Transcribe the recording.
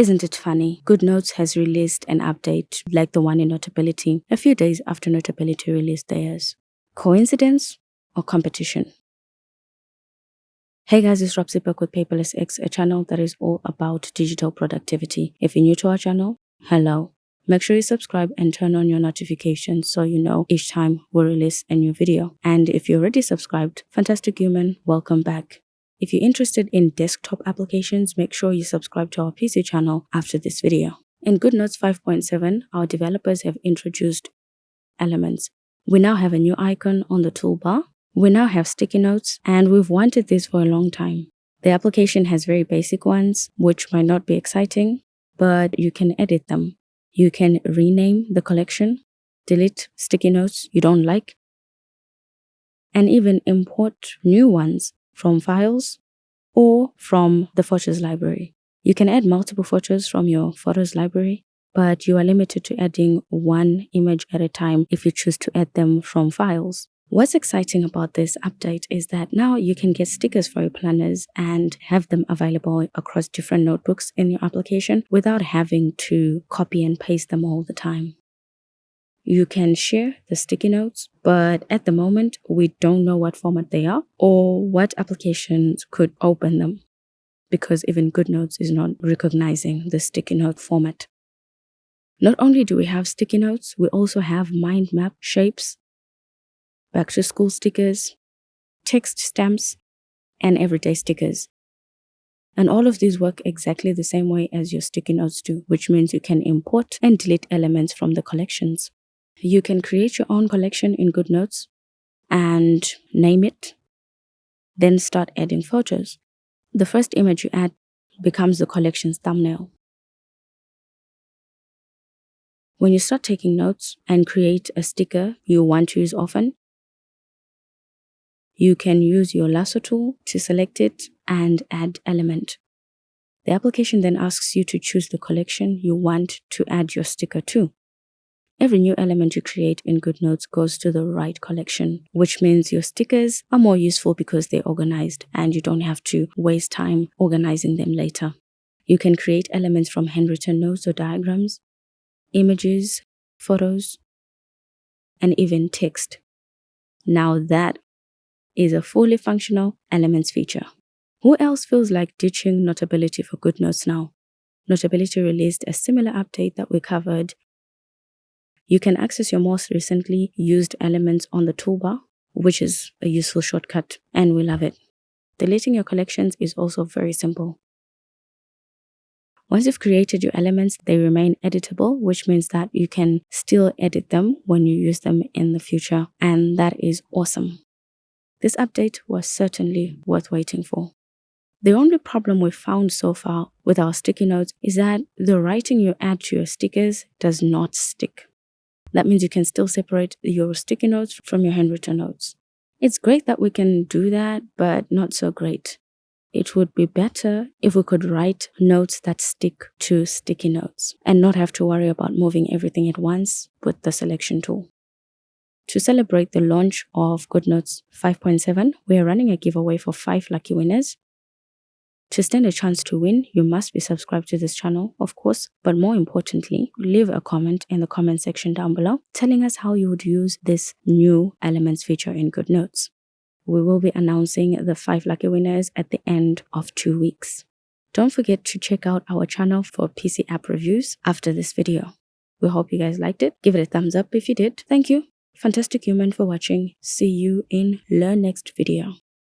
Isn't it funny? GoodNotes has released an update like the one in Notability a few days after Notability released theirs. Coincidence or competition? Hey guys, it's Rob Zipper with Paperless X, a channel that is all about digital productivity. If you're new to our channel, hello. Make sure you subscribe and turn on your notifications so you know each time we release a new video. And if you're already subscribed, fantastic human, welcome back. If you're interested in desktop applications, make sure you subscribe to our PC channel after this video. In GoodNotes 5.7, our developers have introduced elements. We now have a new icon on the toolbar. We now have sticky notes, and we've wanted this for a long time. The application has very basic ones, which might not be exciting, but you can edit them. You can rename the collection, delete sticky notes you don't like, and even import new ones from files or from the photos library. You can add multiple photos from your photos library, but you are limited to adding one image at a time if you choose to add them from files. What's exciting about this update is that now you can get stickers for your planners and have them available across different notebooks in your application without having to copy and paste them all the time. You can share the sticky notes, but at the moment, we don't know what format they are or what applications could open them, because even GoodNotes is not recognizing the sticky note format. Not only do we have sticky notes, we also have mind map shapes, back to school stickers, text stamps, and everyday stickers. And all of these work exactly the same way as your sticky notes do, which means you can import and delete elements from the collections. You can create your own collection in GoodNotes and name it, then start adding photos. The first image you add becomes the collection's thumbnail. When you start taking notes and create a sticker you want to use often, you can use your lasso tool to select it and add element. The application then asks you to choose the collection you want to add your sticker to. Every new element you create in GoodNotes goes to the right collection, which means your stickers are more useful because they're organized and you don't have to waste time organizing them later. You can create elements from handwritten notes or diagrams, images, photos, and even text. Now that is a fully functional elements feature. Who else feels like ditching Notability for GoodNotes now? Notability released a similar update that we covered. You can access your most recently used elements on the toolbar, which is a useful shortcut, and we love it. Deleting your collections is also very simple. Once you've created your elements, they remain editable, which means that you can still edit them when you use them in the future, and that is awesome. This update was certainly worth waiting for. The only problem we've found so far with our sticky notes is that the writing you add to your stickers does not stick. That means you can still separate your sticky notes from your handwritten notes. It's great that we can do that, but not so great. It would be better if we could write notes that stick to sticky notes and not have to worry about moving everything at once with the selection tool. To celebrate the launch of GoodNotes 5.7, we are running a giveaway for 5 lucky winners. To stand a chance to win, you must be subscribed to this channel, of course, but more importantly, leave a comment in the comment section down below telling us how you would use this new elements feature in GoodNotes. We will be announcing the 5 lucky winners at the end of 2 weeks. Don't forget to check out our channel for PC app reviews after this video. We hope you guys liked it. Give it a thumbs up if you did. Thank you. Fantastic human for watching. See you in the next video.